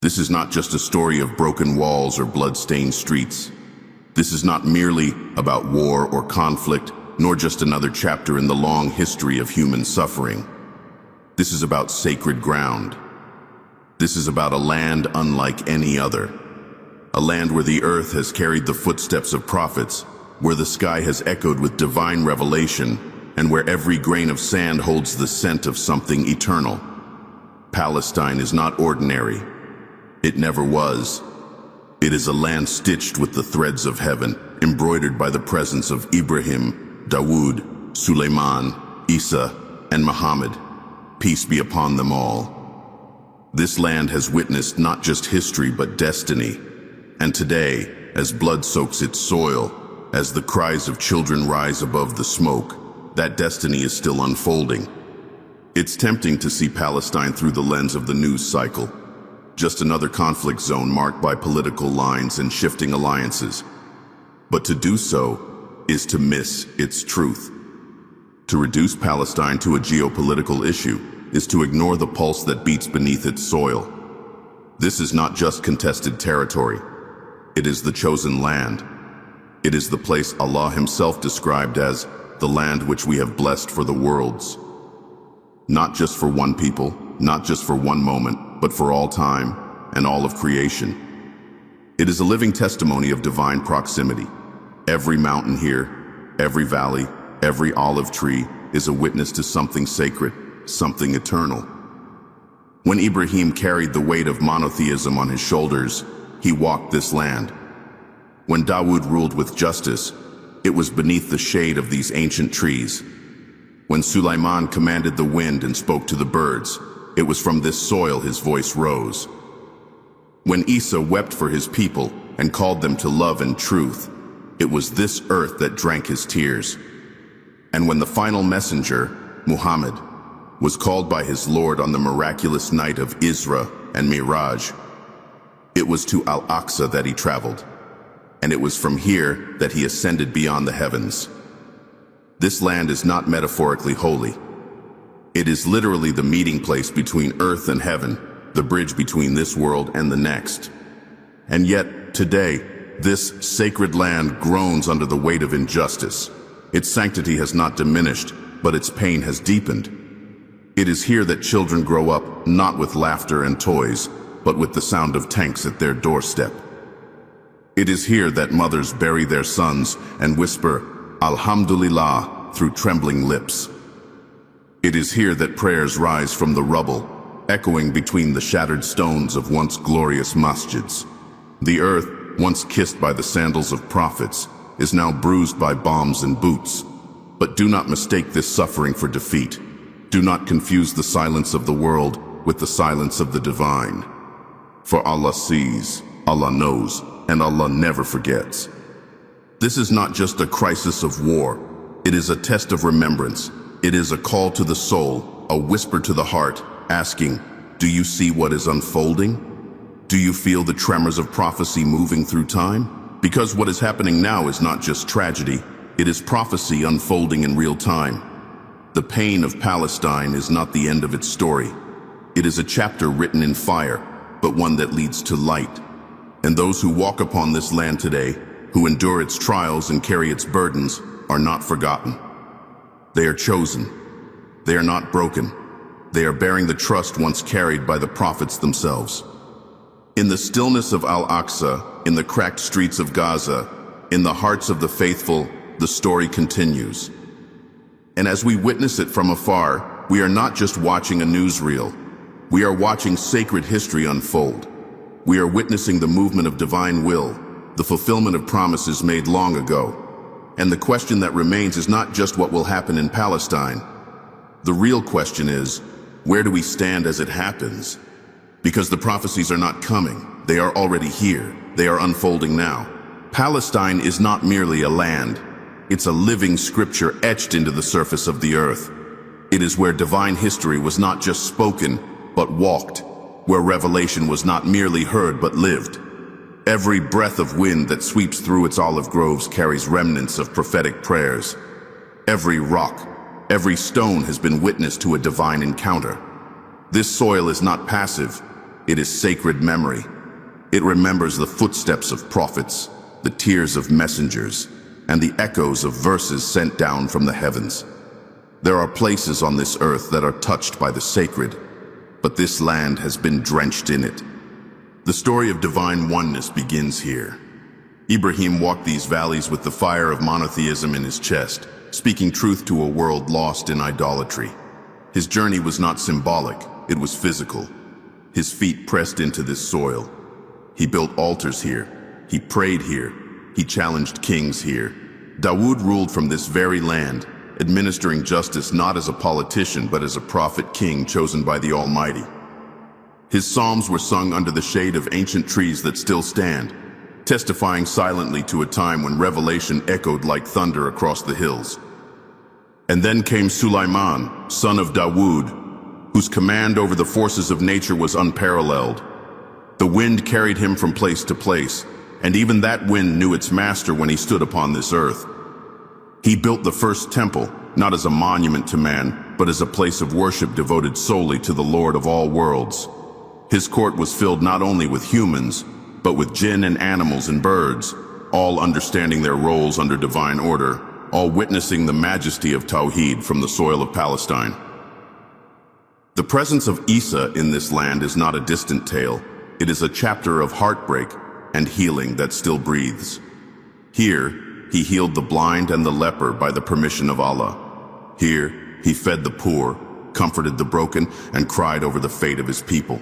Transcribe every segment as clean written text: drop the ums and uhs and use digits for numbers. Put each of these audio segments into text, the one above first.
This is not just a story of broken walls or blood-stained streets. This is not merely about war or conflict, nor just another chapter in the long history of human suffering. This is about sacred ground. This is about a land unlike any other. A land where the earth has carried the footsteps of prophets, where the sky has echoed with divine revelation, and where every grain of sand holds the scent of something eternal. Palestine is not ordinary. It never was. It is a land stitched with the threads of heaven, embroidered by the presence of Ibrahim, Dawood, Suleiman, Isa, and Muhammad. Peace be upon them all. This land has witnessed not just history but destiny. And today, as blood soaks its soil, as the cries of children rise above the smoke, that destiny is still unfolding. It's tempting to see Palestine through the lens of the news cycle, just another conflict zone marked by political lines and shifting alliances. But to do so is to miss its truth. To reduce Palestine to a geopolitical issue is to ignore the pulse that beats beneath its soil. This is not just contested territory. It is the chosen land. It is the place Allah Himself described as the land which we have blessed for the worlds. Not just for one people, not just for one moment, but for all time and all of creation. It is a living testimony of divine proximity. Every mountain here, every valley, every olive tree is a witness to something sacred, something eternal. When Ibrahim carried the weight of monotheism on his shoulders, he walked this land. When Dawood ruled with justice, it was beneath the shade of these ancient trees. When Suleiman commanded the wind and spoke to the birds, it was from this soil his voice rose. When Isa wept for his people and called them to love and truth, it was this earth that drank his tears. And when the final messenger, Muhammad, was called by his Lord on the miraculous night of Isra and Miraj, it was to Al-Aqsa that he traveled, and it was from here that he ascended beyond the heavens. This land is not metaphorically holy. It is literally the meeting place between earth and heaven, the bridge between this world and the next. And yet, today, this sacred land groans under the weight of injustice. Its sanctity has not diminished, but its pain has deepened. It is here that children grow up, not with laughter and toys, but with the sound of tanks at their doorstep. It is here that mothers bury their sons and whisper, Alhamdulillah, through trembling lips. It is here that prayers rise from the rubble, echoing between the shattered stones of once glorious masjids. The earth, once kissed by the sandals of prophets, is now bruised by bombs and boots. But do not mistake this suffering for defeat. Do not confuse the silence of the world with the silence of the divine. For Allah sees, Allah knows, and Allah never forgets. This is not just a crisis of war. It is a test of remembrance. It is a call to the soul, a whisper to the heart, asking, do you see what is unfolding? Do you feel the tremors of prophecy moving through time? Because what is happening now is not just tragedy, it is prophecy unfolding in real time. The pain of Palestine is not the end of its story. It is a chapter written in fire, but one that leads to light. And those who walk upon this land today, who endure its trials and carry its burdens, are not forgotten. They are chosen. They are not broken. They are bearing the trust once carried by the prophets themselves. In the stillness of Al-Aqsa, in the cracked streets of Gaza, in the hearts of the faithful, the story continues. And as we witness it from afar, we are not just watching a newsreel. We are watching sacred history unfold. We are witnessing the movement of divine will, the fulfillment of promises made long ago. And the question that remains is not just what will happen in Palestine. The real question is, where do we stand as it happens? Because the prophecies are not coming. They are already here. They are unfolding now. Palestine is not merely a land. It's a living scripture etched into the surface of the earth. It is where divine history was not just spoken, but walked, where revelation was not merely heard but lived. Every breath of wind that sweeps through its olive groves carries remnants of prophetic prayers. Every rock, every stone has been witness to a divine encounter. This soil is not passive, It is sacred memory. It remembers the footsteps of prophets, the tears of messengers, and the echoes of verses sent down from the heavens. There are places on this earth that are touched by the sacred, but this land has been drenched in it. The story of divine oneness begins here. Ibrahim walked these valleys with the fire of monotheism in his chest, speaking truth to a world lost in idolatry. His journey was not symbolic, it was physical. His feet pressed into this soil. He built altars here. He prayed here. He challenged kings here. Dawood ruled from this very land, administering justice not as a politician but as a prophet king chosen by the Almighty. His psalms were sung under the shade of ancient trees that still stand, testifying silently to a time when revelation echoed like thunder across the hills. And then came Sulaiman, son of Dawood, whose command over the forces of nature was unparalleled. The wind carried him from place to place, and even that wind knew its master when he stood upon this earth. He built the first temple, not as a monument to man, but as a place of worship devoted solely to the Lord of all worlds. His court was filled not only with humans, but with jinn and animals and birds, all understanding their roles under divine order, all witnessing the majesty of Tawheed from the soil of Palestine. The presence of Isa in this land is not a distant tale. It is a chapter of heartbreak and healing that still breathes. Here, he healed the blind and the leper by the permission of Allah. Here, he fed the poor, comforted the broken, and cried over the fate of his people.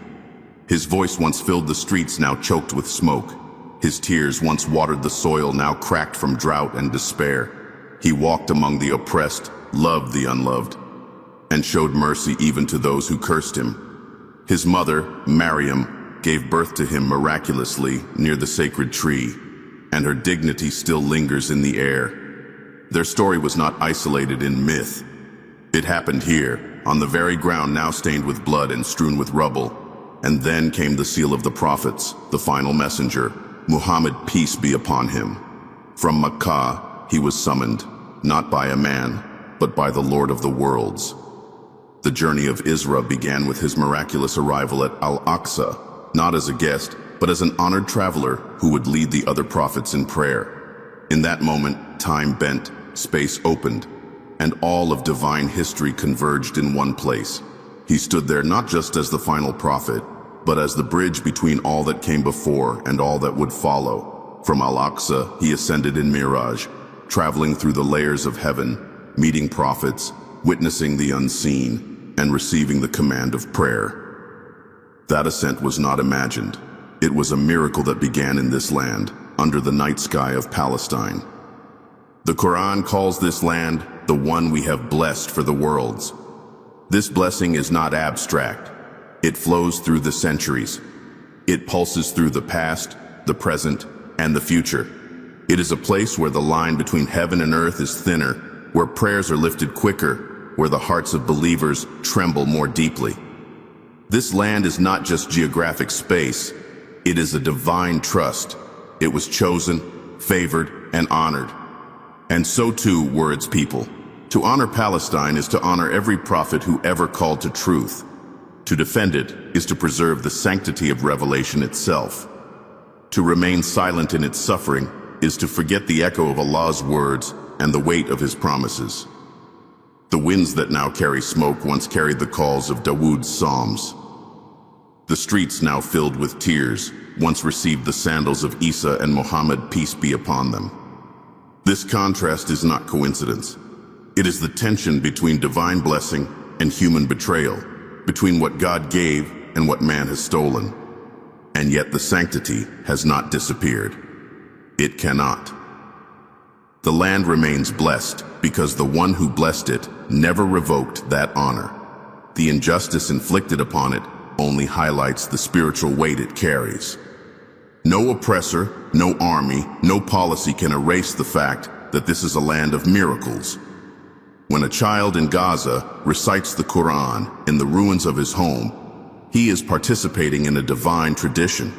His voice once filled the streets, now choked with smoke. His tears once watered the soil, now cracked from drought and despair. He walked among the oppressed, loved the unloved, and showed mercy even to those who cursed him. His mother, Maryam, gave birth to him miraculously near the sacred tree, and her dignity still lingers in the air. Their story was not isolated in myth. It happened here, on the very ground now stained with blood and strewn with rubble. And then came the seal of the prophets, the final messenger, Muhammad, peace be upon him. From Makkah, he was summoned, not by a man, but by the Lord of the worlds. The journey of Isra began with his miraculous arrival at Al-Aqsa, not as a guest, but as an honored traveler who would lead the other prophets in prayer. In that moment, time bent, space opened, and all of divine history converged in one place. He stood there not just as the final prophet, but as the bridge between all that came before and all that would follow. From Al-Aqsa, he ascended in Miraj, traveling through the layers of heaven, meeting prophets, witnessing the unseen, and receiving the command of prayer. That ascent was not imagined. It was a miracle that began in this land, under the night sky of Palestine. The Qur'an calls this land the one we have blessed for the worlds. This blessing is not abstract. It flows through the centuries. It pulses through the past, the present, and the future. It is a place where the line between heaven and earth is thinner, where prayers are lifted quicker, where the hearts of believers tremble more deeply. This land is not just geographic space. It is a divine trust. It was chosen, favored, and honored. And so too were its people. To honor Palestine is to honor every prophet who ever called to truth. To defend it is to preserve the sanctity of revelation itself. To remain silent in its suffering is to forget the echo of Allah's words and the weight of his promises. The winds that now carry smoke once carried the calls of Dawood's psalms. The streets now filled with tears once received the sandals of Isa and Muhammad, peace be upon them. This contrast is not coincidence. It is the tension between divine blessing and human betrayal, between what God gave and what man has stolen. And yet the sanctity has not disappeared. It cannot. The land remains blessed because the one who blessed it never revoked that honor. The injustice inflicted upon it only highlights the spiritual weight it carries. No oppressor, no army, no policy can erase the fact that this is a land of miracles. When a child in Gaza recites the Qur'an in the ruins of his home, he is participating in a divine tradition.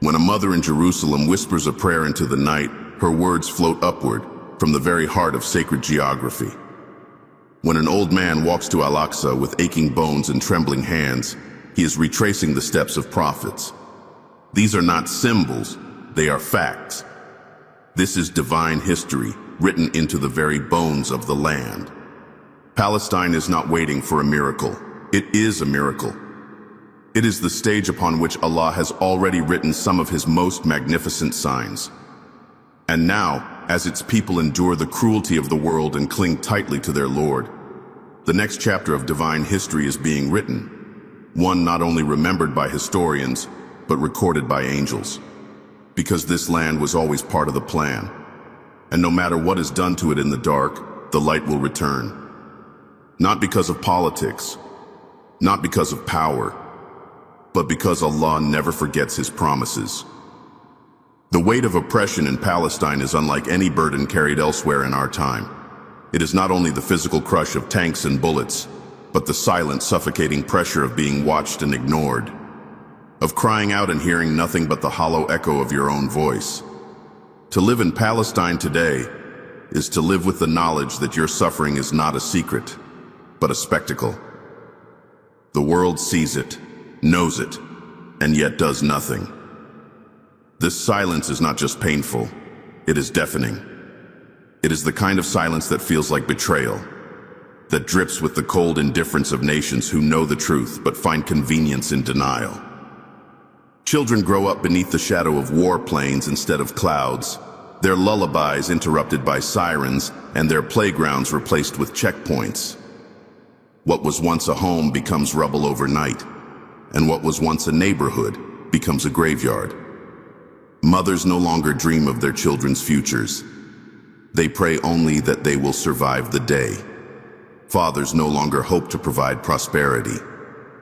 When a mother in Jerusalem whispers a prayer into the night, her words float upward from the very heart of sacred geography. When an old man walks to Al-Aqsa with aching bones and trembling hands, He is retracing the steps of prophets. These are not symbols, they are facts. This is divine history, written into the very bones of the land. Palestine is not waiting for a miracle. It is a miracle. It is the stage upon which Allah has already written some of His most magnificent signs. And now, as its people endure the cruelty of the world and cling tightly to their Lord, the next chapter of divine history is being written, one not only remembered by historians, but recorded by angels. Because this land was always part of the plan, and no matter what is done to it in the dark, the light will return. Not because of politics, not because of power, but because Allah never forgets His promises. The weight of oppression in Palestine is unlike any burden carried elsewhere in our time. It is not only the physical crush of tanks and bullets, but the silent, suffocating pressure of being watched and ignored, of crying out and hearing nothing but the hollow echo of your own voice. To live in Palestine today is to live with the knowledge that your suffering is not a secret, but a spectacle. The world sees it, knows it, and yet does nothing. This silence is not just painful, it is deafening. It is the kind of silence that feels like betrayal, that drips with the cold indifference of nations who know the truth but find convenience in denial. Children grow up beneath the shadow of warplanes instead of clouds, their lullabies interrupted by sirens, and their playgrounds replaced with checkpoints. What was once a home becomes rubble overnight, and what was once a neighborhood becomes a graveyard. Mothers no longer dream of their children's futures. They pray only that they will survive the day. Fathers no longer hope to provide prosperity.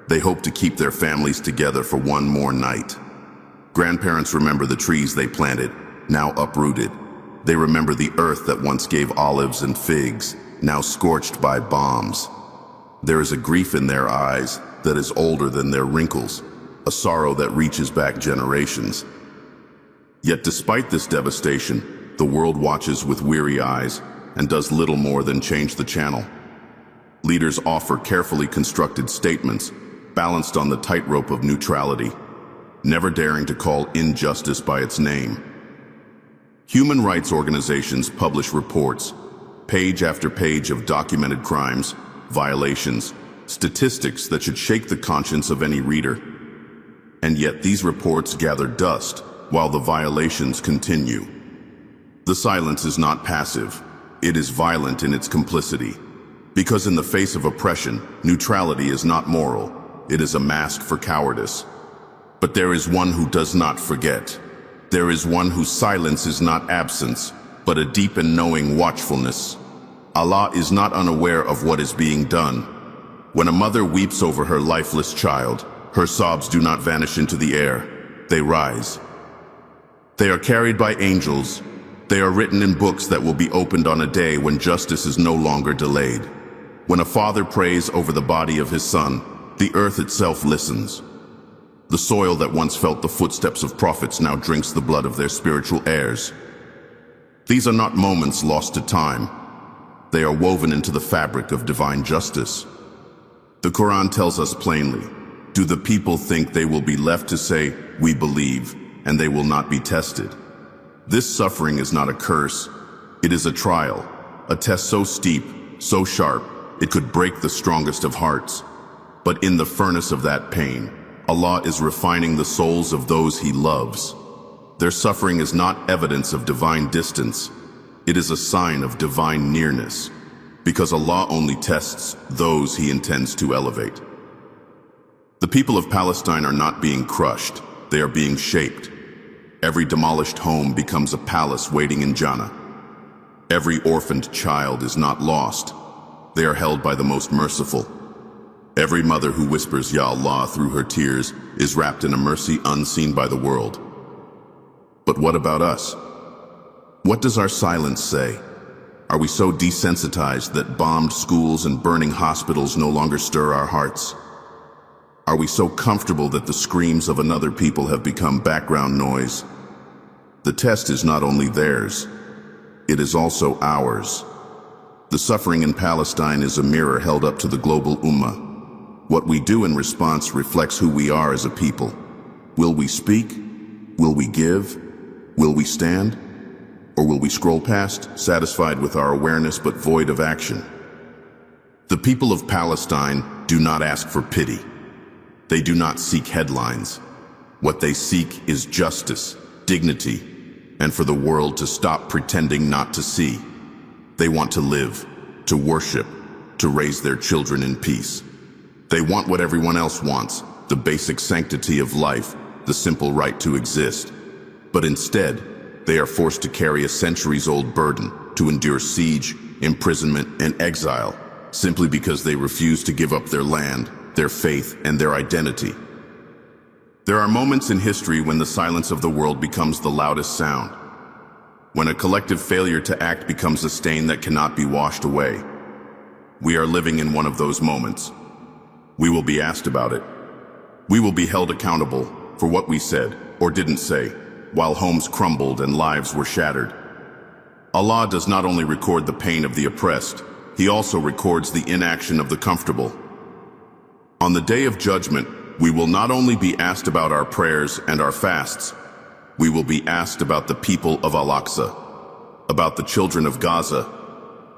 They hope to keep their families together for one more night. Grandparents remember the trees they planted, now uprooted. They remember the earth that once gave olives and figs, now scorched by bombs. There is a grief in their eyes that is older than their wrinkles, a sorrow that reaches back generations. Yet despite this devastation, the world watches with weary eyes and does little more than change the channel. Leaders offer carefully constructed statements, balanced on the tightrope of neutrality, never daring to call injustice by its name. Human rights organizations publish reports, page after page of documented crimes, violations, statistics that should shake the conscience of any reader. And yet these reports gather dust while the violations continue. The silence is not passive, it is violent in its complicity. Because in the face of oppression, neutrality is not moral, it is a mask for cowardice. But there is one who does not forget. There is one whose silence is not absence, but a deep and knowing watchfulness. Allah is not unaware of what is being done. When a mother weeps over her lifeless child, her sobs do not vanish into the air, they rise. They are carried by angels. They are written in books that will be opened on a day when justice is no longer delayed. When a father prays over the body of his son, the earth itself listens. The soil that once felt the footsteps of prophets now drinks the blood of their spiritual heirs. These are not moments lost to time. They are woven into the fabric of divine justice. The Qur'an tells us plainly, do the people think they will be left to say, we believe, and they will not be tested? This suffering is not a curse, it is a trial, a test so steep, so sharp, it could break the strongest of hearts. But in the furnace of that pain, Allah is refining the souls of those He loves. Their suffering is not evidence of divine distance, it is a sign of divine nearness, because Allah only tests those He intends to elevate. The people of Palestine are not being crushed, they are being shaped. Every demolished home becomes a palace waiting in Jannah. Every orphaned child is not lost. They are held by the most merciful. Every mother who whispers Ya Allah through her tears is wrapped in a mercy unseen by the world. But what about us? What does our silence say? Are we so desensitized that bombed schools and burning hospitals no longer stir our hearts? Are we so comfortable that the screams of another people have become background noise? The test is not only theirs, it is also ours. The suffering in Palestine is a mirror held up to the global Ummah. What we do in response reflects who we are as a people. Will we speak? Will we give? Will we stand? Or will we scroll past, satisfied with our awareness but void of action? The people of Palestine do not ask for pity. They do not seek headlines. What they seek is justice, dignity, and for the world to stop pretending not to see. They want to live, to worship, to raise their children in peace. They want what everyone else wants, the basic sanctity of life, the simple right to exist. But instead, they are forced to carry a centuries-old burden, to endure siege, imprisonment, and exile, simply because they refuse to give up their land, their faith, and their identity. There are moments in history when the silence of the world becomes the loudest sound, when a collective failure to act becomes a stain that cannot be washed away. We are living in one of those moments. We will be asked about it. We will be held accountable for what we said or didn't say, while homes crumbled and lives were shattered. Allah does not only record the pain of the oppressed, He also records the inaction of the comfortable. On the day of judgment, we will not only be asked about our prayers and our fasts, we will be asked about the people of Al-Aqsa, about the children of Gaza,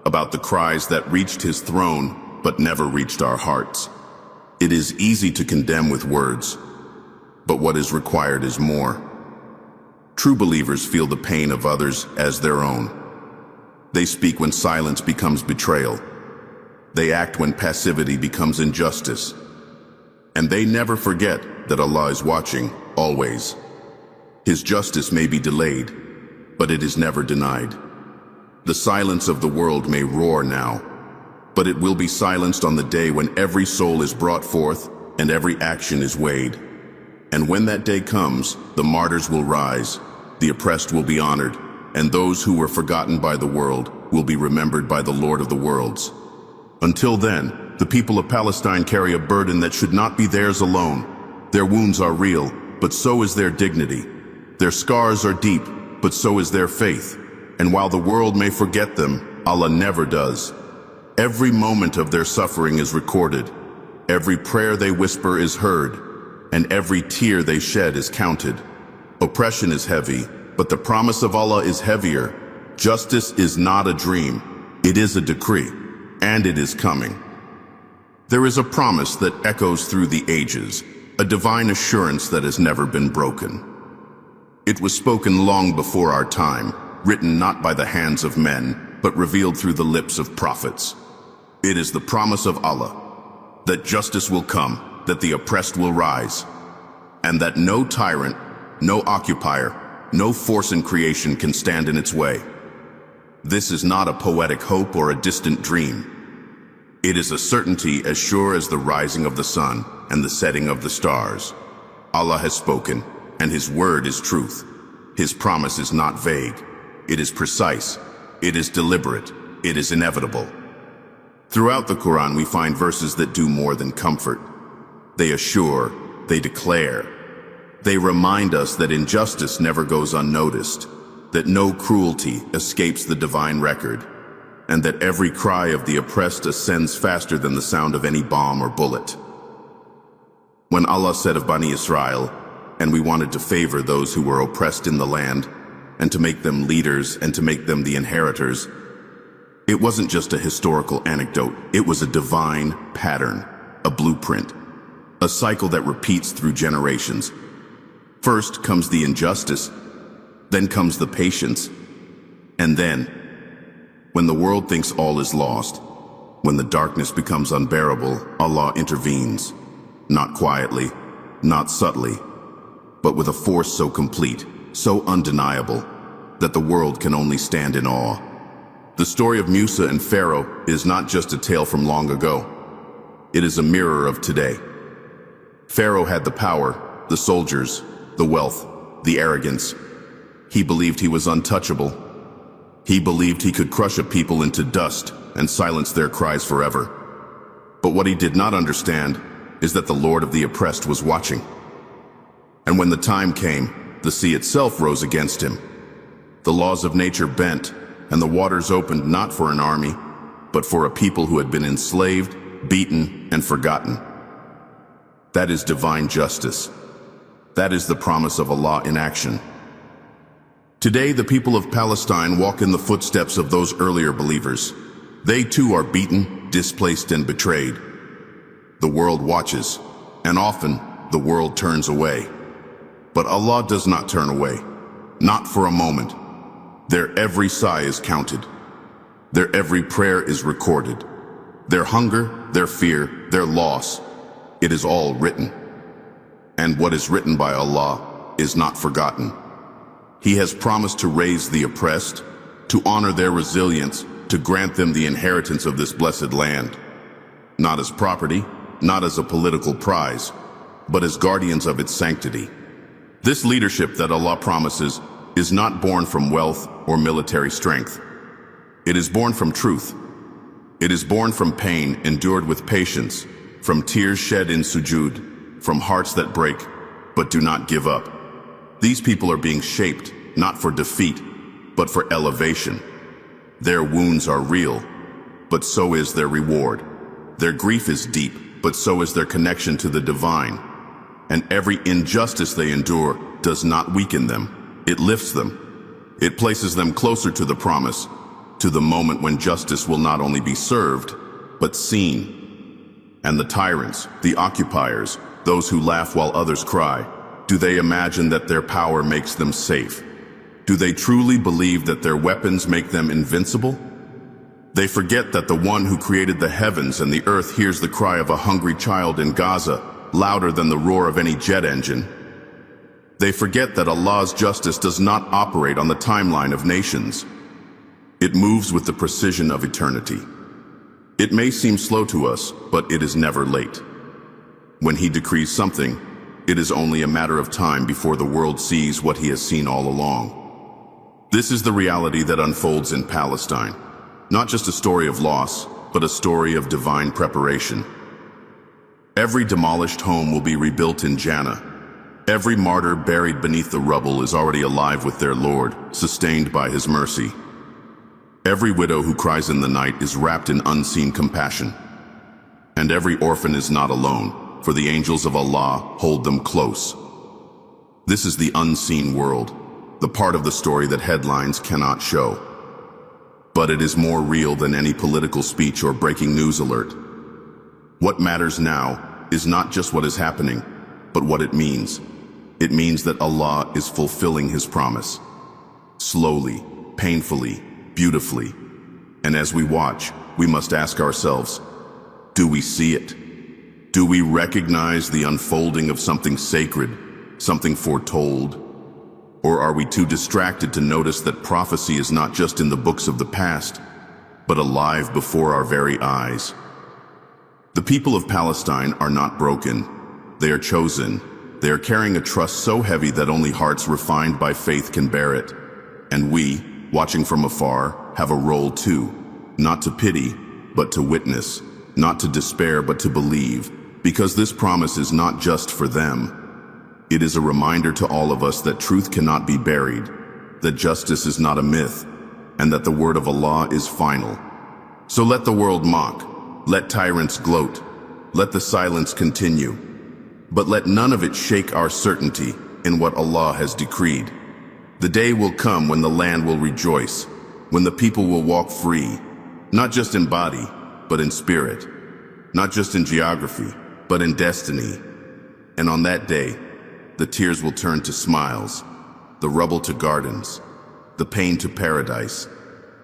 about the cries that reached His throne but never reached our hearts. It is easy to condemn with words, but what is required is more. True believers feel the pain of others as their own. They speak when silence becomes betrayal. They act when passivity becomes injustice. And they never forget that Allah is watching, always. His justice may be delayed, but it is never denied. The silence of the world may roar now, but it will be silenced on the day when every soul is brought forth and every action is weighed. And when that day comes, the martyrs will rise, the oppressed will be honored, and those who were forgotten by the world will be remembered by the Lord of the worlds. Until then, the people of Palestine carry a burden that should not be theirs alone. Their wounds are real, but so is their dignity. Their scars are deep, but so is their faith. And while the world may forget them, Allah never does. Every moment of their suffering is recorded. Every prayer they whisper is heard, and every tear they shed is counted. Oppression is heavy, but the promise of Allah is heavier. Justice is not a dream. It is a decree, and it is coming. There is a promise that echoes through the ages, a divine assurance that has never been broken. It was spoken long before our time, written not by the hands of men, but revealed through the lips of prophets. It is the promise of Allah, that justice will come, that the oppressed will rise, and that no tyrant, no occupier, no force in creation can stand in its way. This is not a poetic hope or a distant dream. It is a certainty as sure as the rising of the sun and the setting of the stars. Allah has spoken, and His word is truth. His promise is not vague. It is precise. It is deliberate. It is inevitable. Throughout the Qur'an, we find verses that do more than comfort. They assure, they declare. They remind us that injustice never goes unnoticed, that no cruelty escapes the divine record, and that every cry of the oppressed ascends faster than the sound of any bomb or bullet. When Allah said of Bani Israel, and we wanted to favor those who were oppressed in the land, and to make them leaders and to make them the inheritors, it wasn't just a historical anecdote, it was a divine pattern, a blueprint, a cycle that repeats through generations. First comes the injustice, then comes the patience, and then, when the world thinks all is lost, when the darkness becomes unbearable, Allah intervenes, not quietly, not subtly, but with a force so complete, so undeniable, that the world can only stand in awe. The story of Musa and Pharaoh is not just a tale from long ago. It is a mirror of today. Pharaoh had the power, the soldiers, the wealth, the arrogance. He believed he was untouchable. He believed he could crush a people into dust and silence their cries forever. But what he did not understand is that the Lord of the oppressed was watching. And when the time came, the sea itself rose against him. The laws of nature bent, and the waters opened not for an army, but for a people who had been enslaved, beaten, and forgotten. That is divine justice. That is the promise of Allah in action. Today, the people of Palestine walk in the footsteps of those earlier believers. They too are beaten, displaced, and betrayed. The world watches, and often the world turns away. But Allah does not turn away, not for a moment. Their every sigh is counted. Their every prayer is recorded. Their hunger, their fear, their loss, it is all written. And what is written by Allah is not forgotten. He has promised to raise the oppressed, to honor their resilience, to grant them the inheritance of this blessed land. Not as property, not as a political prize, but as guardians of its sanctity. This leadership that Allah promises is not born from wealth or military strength. It is born from truth. It is born from pain endured with patience, from tears shed in sujood, from hearts that break but do not give up. These people are being shaped not for defeat, but for elevation. Their wounds are real, but so is their reward. Their grief is deep, but so is their connection to the divine. And every injustice they endure does not weaken them. It lifts them. It places them closer to the promise, to the moment when justice will not only be served, but seen. And the tyrants, the occupiers, those who laugh while others cry, do they imagine that their power makes them safe? Do they truly believe that their weapons make them invincible? They forget that the one who created the heavens and the earth hears the cry of a hungry child in Gaza, louder than the roar of any jet engine. They forget that Allah's justice does not operate on the timeline of nations. It moves with the precision of eternity. It may seem slow to us, but it is never late. When He decrees something, it is only a matter of time before the world sees what He has seen all along. This is the reality that unfolds in Palestine. Not just a story of loss, but a story of divine preparation. Every demolished home will be rebuilt in Jannah. Every martyr buried beneath the rubble is already alive with their Lord, sustained by His mercy. Every widow who cries in the night is wrapped in unseen compassion. And every orphan is not alone, for the angels of Allah hold them close. This is the unseen world, the part of the story that headlines cannot show. But it is more real than any political speech or breaking news alert. What matters now is not just what is happening, but what it means. It means that Allah is fulfilling His promise. Slowly, painfully, beautifully. And as we watch, we must ask ourselves, do we see it? Do we recognize the unfolding of something sacred, something foretold? Or are we too distracted to notice that prophecy is not just in the books of the past, but alive before our very eyes? The people of Palestine are not broken. They are chosen. They are carrying a trust so heavy that only hearts refined by faith can bear it. And we, watching from afar, have a role too, not to pity, but to witness, not to despair, but to believe, because this promise is not just for them. It is a reminder to all of us that truth cannot be buried, that justice is not a myth, and that the word of Allah is final. So let the world mock, let tyrants gloat, let the silence continue, but let none of it shake our certainty in what Allah has decreed. The day will come when the land will rejoice, when the people will walk free, not just in body, but in spirit, not just in geography, but in destiny. And on that day, the tears will turn to smiles, the rubble to gardens, the pain to paradise.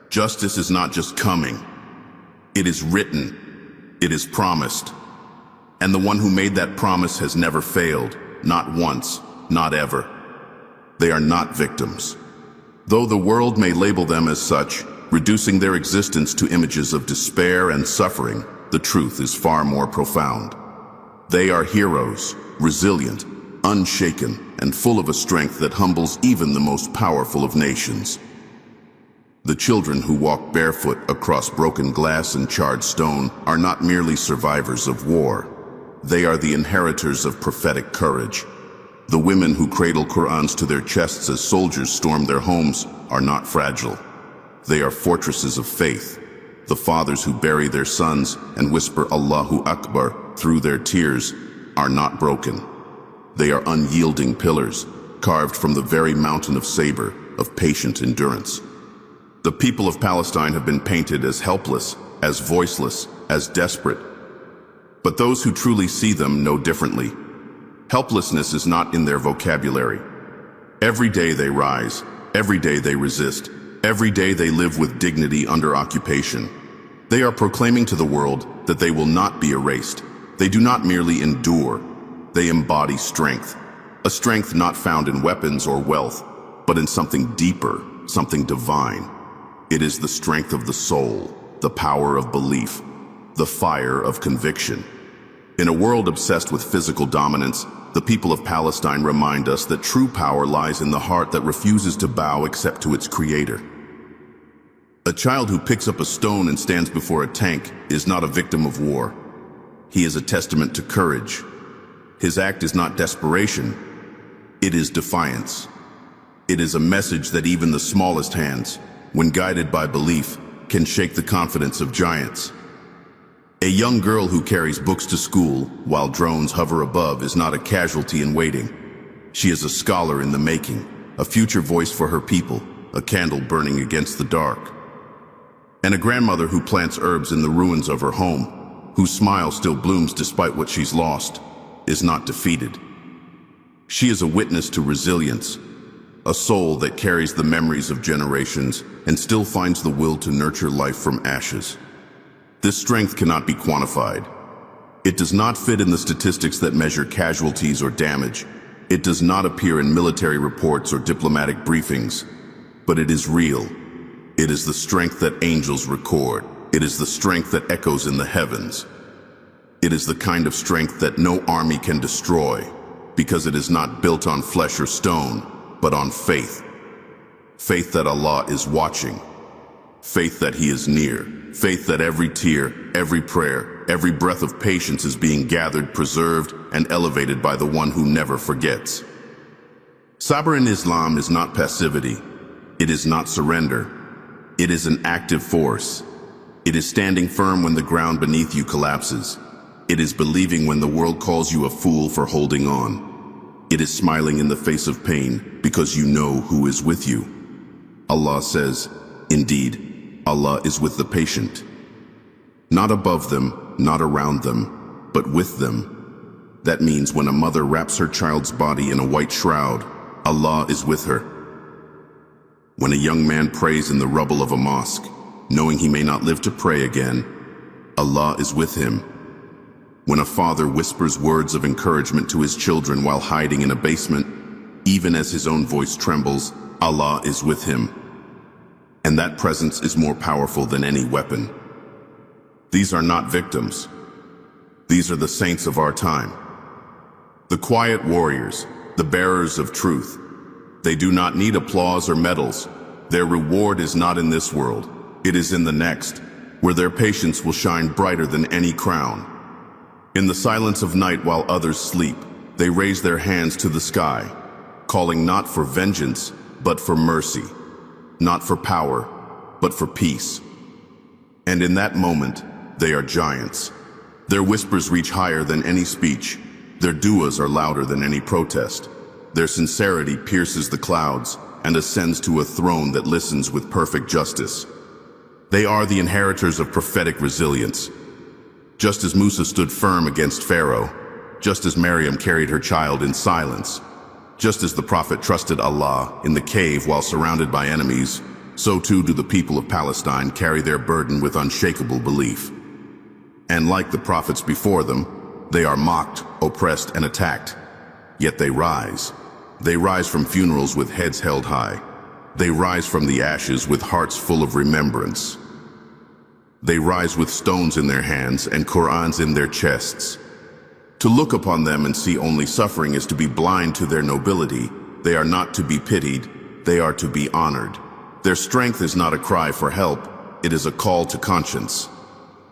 Justice is not just coming, it is written, it is promised. And the one who made that promise has never failed, not once, not ever. They are not victims. Though the world may label them as such, reducing their existence to images of despair and suffering, the truth is far more profound. They are heroes, resilient, unshaken, and full of a strength that humbles even the most powerful of nations. The children who walk barefoot across broken glass and charred stone are not merely survivors of war. They are the inheritors of prophetic courage. The women who cradle Qur'ans to their chests as soldiers storm their homes are not fragile. They are fortresses of faith. The fathers who bury their sons and whisper Allahu Akbar through their tears are not broken. They are unyielding pillars, carved from the very mountain of saber, of patient endurance. The people of Palestine have been painted as helpless, as voiceless, as desperate. But those who truly see them know differently. Helplessness is not in their vocabulary. Every day they rise, every day they resist, every day they live with dignity under occupation. They are proclaiming to the world that they will not be erased. They do not merely endure, they embody strength. A strength not found in weapons or wealth, but in something deeper, something divine. It is the strength of the soul, the power of belief, the fire of conviction. In a world obsessed with physical dominance, the people of Palestine remind us that true power lies in the heart that refuses to bow except to its creator. A child who picks up a stone and stands before a tank is not a victim of war. He is a testament to courage. His act is not desperation, it is defiance. It is a message that even the smallest hands, when guided by belief, can shake the confidence of giants. A young girl who carries books to school while drones hover above is not a casualty in waiting. She is a scholar in the making, a future voice for her people, a candle burning against the dark. And a grandmother who plants herbs in the ruins of her home, whose smile still blooms despite what she's lost, is not defeated. She is a witness to resilience, a soul that carries the memories of generations and still finds the will to nurture life from ashes. This strength cannot be quantified. It does not fit in the statistics that measure casualties or damage. It does not appear in military reports or diplomatic briefings, but it is real. It is the strength that angels record. It is the strength that echoes in the heavens. It is the kind of strength that no army can destroy, because it is not built on flesh or stone, but on faith. Faith that Allah is watching. Faith that He is near. Faith that every tear, every prayer, every breath of patience is being gathered, preserved, and elevated by the one who never forgets. Sabr in Islam is not passivity. It is not surrender. It is an active force. It is standing firm when the ground beneath you collapses. It is believing when the world calls you a fool for holding on. It is smiling in the face of pain because you know who is with you. Allah says, indeed, Allah is with the patient. Not above them, not around them, but with them. That means when a mother wraps her child's body in a white shroud, Allah is with her. When a young man prays in the rubble of a mosque, knowing he may not live to pray again, Allah is with him. When a father whispers words of encouragement to his children while hiding in a basement, even as his own voice trembles, Allah is with him. And that presence is more powerful than any weapon. These are not victims. These are the saints of our time. The quiet warriors, the bearers of truth. They do not need applause or medals. Their reward is not in this world. It is in the next, where their patience will shine brighter than any crown. In the silence of night while others sleep, they raise their hands to the sky, calling not for vengeance, but for mercy. Not for power, but for peace. And in that moment, they are giants. Their whispers reach higher than any speech. Their duas are louder than any protest. Their sincerity pierces the clouds and ascends to a throne that listens with perfect justice. They are the inheritors of prophetic resilience. Just as Musa stood firm against Pharaoh, just as Maryam carried her child in silence, just as the prophet trusted Allah in the cave while surrounded by enemies, so too do the people of Palestine carry their burden with unshakable belief. And like the prophets before them, they are mocked, oppressed, and attacked. Yet they rise. They rise from funerals with heads held high. They rise from the ashes with hearts full of remembrance. They rise with stones in their hands and Qur'ans in their chests. To look upon them and see only suffering is to be blind to their nobility. They are not to be pitied, they are to be honored. Their strength is not a cry for help, it is a call to conscience.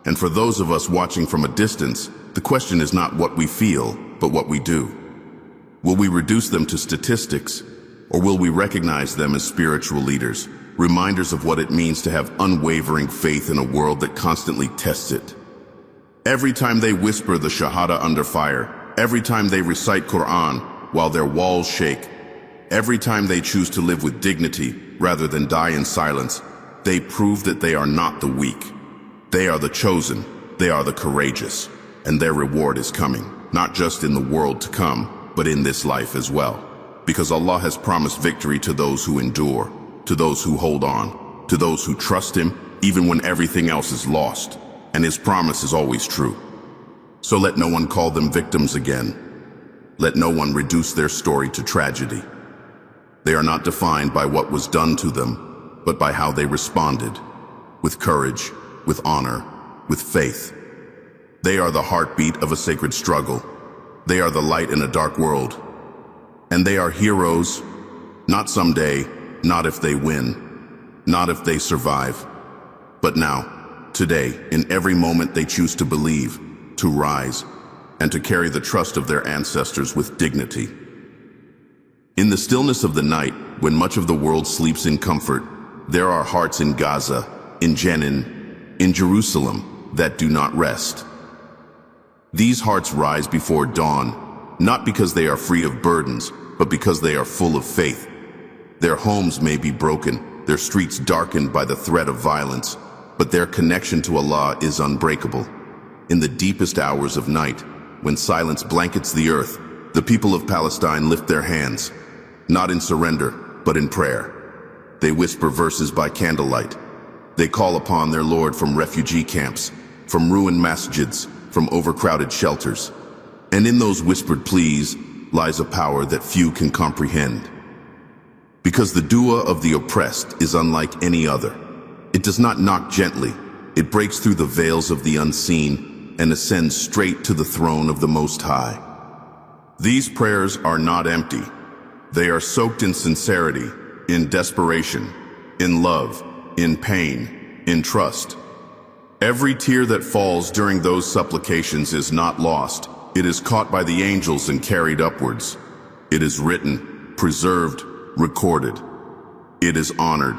And for those of us watching from a distance, the question is not what we feel, but what we do. Will we reduce them to statistics, or will we recognize them as spiritual leaders, reminders of what it means to have unwavering faith in a world that constantly tests it? Every time they whisper the Shahada under fire, Every time they recite Qur'an while their walls shake, every time they choose to live with dignity rather than die in silence, they prove that they are not the weak. They are the chosen, they are the courageous, and their reward is coming, not just in the world to come, but in this life as well. Because Allah has promised victory to those who endure, to those who hold on, to those who trust Him even when everything else is lost, and His promise is always true. So let no one call them victims again. Let no one reduce their story to tragedy. They are not defined by what was done to them, but by how they responded, with courage, with honor, with faith. They are the heartbeat of a sacred struggle. They are the light in a dark world. And they are heroes, not someday, not if they win, not if they survive, but now, today, in every moment they choose to believe, to rise, and to carry the trust of their ancestors with dignity. In the stillness of the night, when much of the world sleeps in comfort, there are hearts in Gaza, in Jenin, in Jerusalem that do not rest. These hearts rise before dawn, not because they are free of burdens, but because they are full of faith. Their homes may be broken, their streets darkened by the threat of violence, but their connection to Allah is unbreakable. In the deepest hours of night, when silence blankets the earth, the people of Palestine lift their hands, not in surrender, but in prayer. They whisper verses by candlelight. They call upon their Lord from refugee camps, from ruined masjids, from overcrowded shelters. And in those whispered pleas lies a power that few can comprehend. Because the dua of the oppressed is unlike any other. It does not knock gently. It breaks through the veils of the unseen and ascends straight to the throne of the Most High. These prayers are not empty. They are soaked in sincerity, in desperation, in love, in pain, in trust. Every tear that falls during those supplications is not lost. It is caught by the angels and carried upwards. It is written, preserved, recorded. It is honored.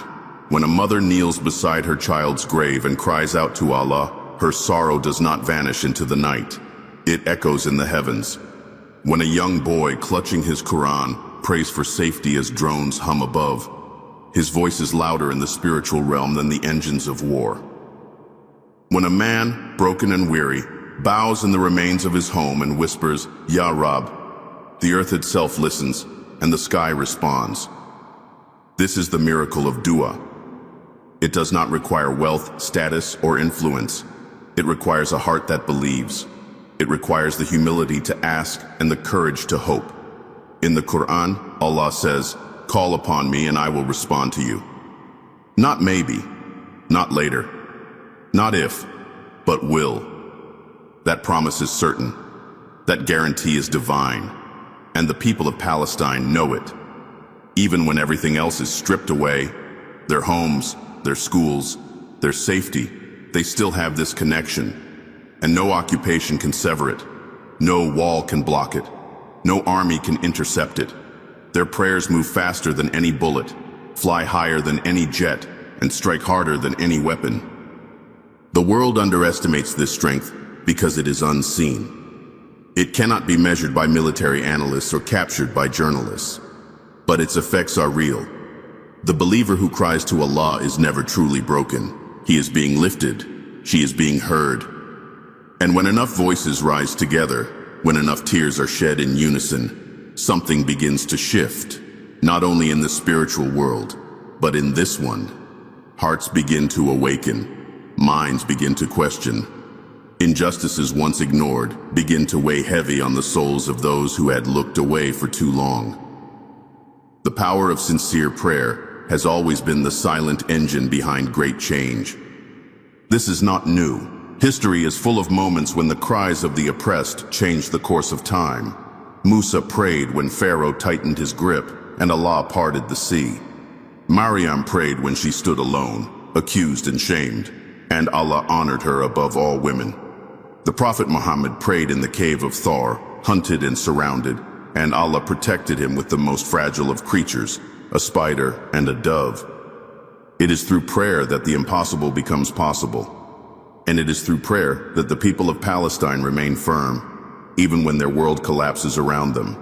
When a mother kneels beside her child's grave and cries out to Allah, her sorrow does not vanish into the night. It echoes in the heavens. When a young boy, clutching his Qur'an, prays for safety as drones hum above, his voice is louder in the spiritual realm than the engines of war. When a man, broken and weary, bows in the remains of his home and whispers, Ya Rab, the earth itself listens and the sky responds. This is the miracle of dua. It does not require wealth, status, or influence. It requires a heart that believes. It requires the humility to ask and the courage to hope. In the Qur'an, Allah says, call upon me and I will respond to you. Not maybe, not later, not if, but will. That promise is certain. That guarantee is divine. And the people of Palestine know it. Even when everything else is stripped away, their homes, their schools, their safety, they still have this connection. And no occupation can sever it. No wall can block it. No army can intercept it. Their prayers move faster than any bullet, fly higher than any jet, and strike harder than any weapon. The world underestimates this strength because it is unseen. It cannot be measured by military analysts or captured by journalists. But its effects are real. The believer who cries to Allah is never truly broken. He is being lifted. She is being heard. And when enough voices rise together, when enough tears are shed in unison, something begins to shift, not only in the spiritual world, but in this one. Hearts begin to awaken, minds begin to question. Injustices once ignored begin to weigh heavy on the souls of those who had looked away for too long. The power of sincere prayer has always been the silent engine behind great change. This is not new. History is full of moments when the cries of the oppressed changed the course of time. Musa prayed when Pharaoh tightened his grip and Allah parted the sea. Maryam prayed when she stood alone, accused and shamed, and Allah honored her above all women. The Prophet Muhammad prayed in the cave of Thar, hunted and surrounded, and Allah protected him with the most fragile of creatures, a spider and a dove. It is through prayer that the impossible becomes possible. And it is through prayer that the people of Palestine remain firm. even when their world collapses around them.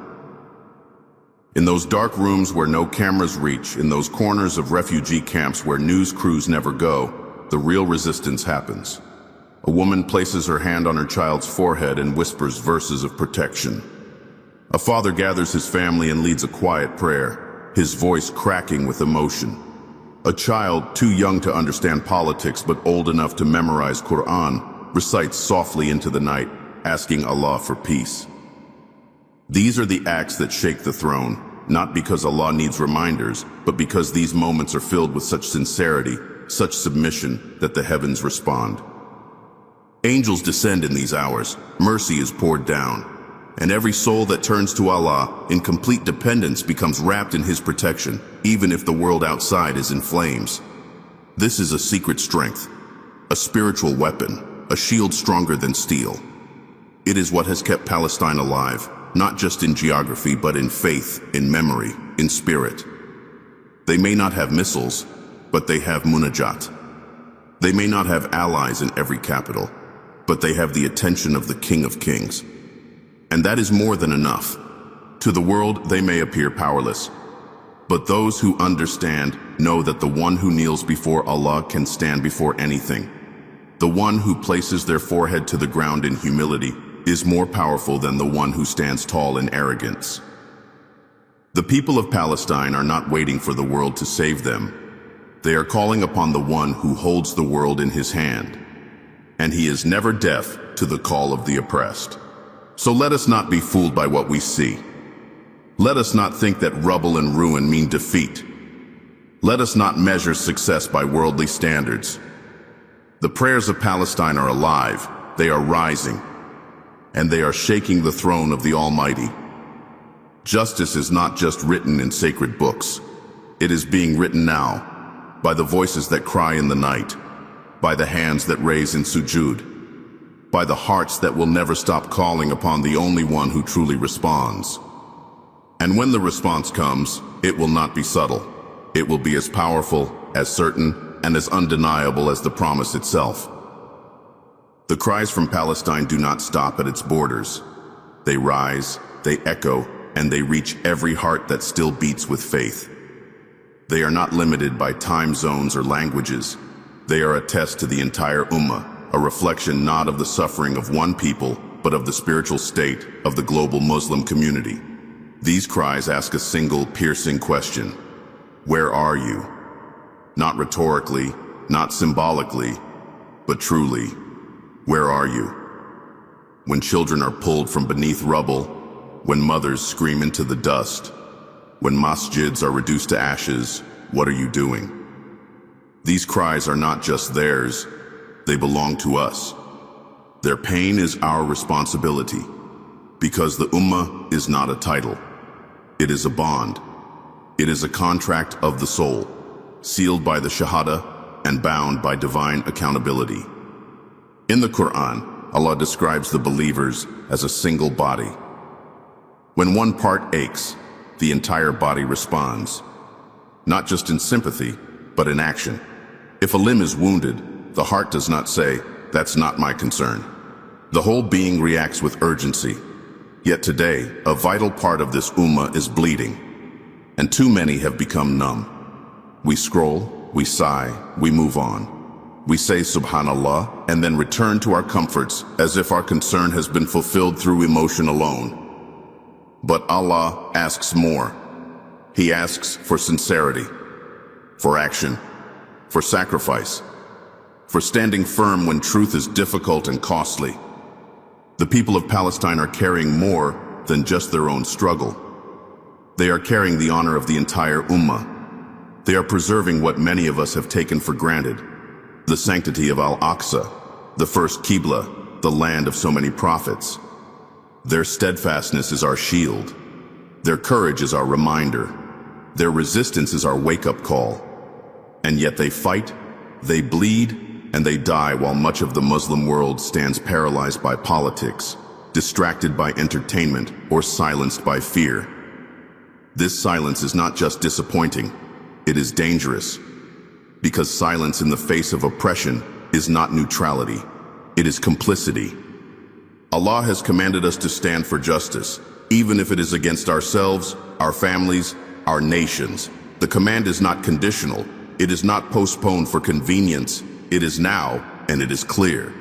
In those dark rooms where no cameras reach, in those corners of refugee camps where news crews never go, the real resistance happens. A woman places her hand on her child's forehead and whispers verses of protection. A father gathers his family and leads a quiet prayer, his voice cracking with emotion. A child, too young to understand politics but old enough to memorize Qur'an, recites softly into the night, asking Allah for peace. These are the acts that shake the throne, not because Allah needs reminders, but because these moments are filled with such sincerity, such submission, that the heavens respond. Angels descend in these hours, mercy is poured down, and every soul that turns to Allah in complete dependence becomes wrapped in His protection, even if the world outside is in flames. This is a secret strength, a spiritual weapon, a shield stronger than steel. It is what has kept Palestine alive, not just in geography, but in faith, in memory, in spirit. They may not have missiles, but they have munajat. They may not have allies in every capital, but they have the attention of the King of Kings. And that is more than enough. To the world, they may appear powerless, but those who understand know that the one who kneels before Allah can stand before anything. The one who places their forehead to the ground in humility is more powerful than the one who stands tall in arrogance. The people of Palestine are not waiting for the world to save them. They are calling upon the one who holds the world in his hand, and he is never deaf to the call of the oppressed. So let us not be fooled by what we see. Let us not think that rubble and ruin mean defeat. Let us not measure success by worldly standards. The prayers of Palestine are alive, they are rising, and they are shaking the throne of the Almighty. Justice is not just written in sacred books. It is being written now, by the voices that cry in the night, by the hands that raise in sujud, by the hearts that will never stop calling upon the only one who truly responds. And when the response comes, it will not be subtle. It will be as powerful, as certain, and as undeniable as the promise itself. The cries from Palestine do not stop at its borders. They rise, they echo, and they reach every heart that still beats with faith. They are not limited by time zones or languages. They are a test to the entire Ummah, a reflection not of the suffering of one people, but of the spiritual state of the global Muslim community. These cries ask a single piercing question: where are you? Not rhetorically, not symbolically, but truly. Where are you? When children are pulled from beneath rubble, when mothers scream into the dust, when masjids are reduced to ashes, what are you doing? These cries are not just theirs, they belong to us. Their pain is our responsibility, because the Ummah is not a title. It is a bond. It is a contract of the soul, sealed by the Shahada and bound by divine accountability. In the Qur'an, Allah describes the believers as a single body. When one part aches, the entire body responds, not just in sympathy, but in action. If a limb is wounded, the heart does not say, "That's not my concern." The whole being reacts with urgency. Yet today, a vital part of this Ummah is bleeding, and too many have become numb. We scroll, we sigh, we move on. We say Subhanallah and then return to our comforts as if our concern has been fulfilled through emotion alone. But Allah asks more. He asks for sincerity, for action, for sacrifice, for standing firm when truth is difficult and costly. The people of Palestine are carrying more than just their own struggle. They are carrying the honor of the entire Ummah. They are preserving what many of us have taken for granted: the sanctity of Al-Aqsa, the first Qibla, the land of so many prophets. Their steadfastness is our shield. Their courage is our reminder. Their resistance is our wake-up call. And yet they fight, they bleed, and they die while much of the Muslim world stands paralyzed by politics, distracted by entertainment, or silenced by fear. This silence is not just disappointing, it is dangerous. Because silence in the face of oppression is not neutrality, it is complicity. Allah has commanded us to stand for justice, even if it is against ourselves, our families, our nations. The command is not conditional. It is not postponed for convenience. It is now, and it is clear.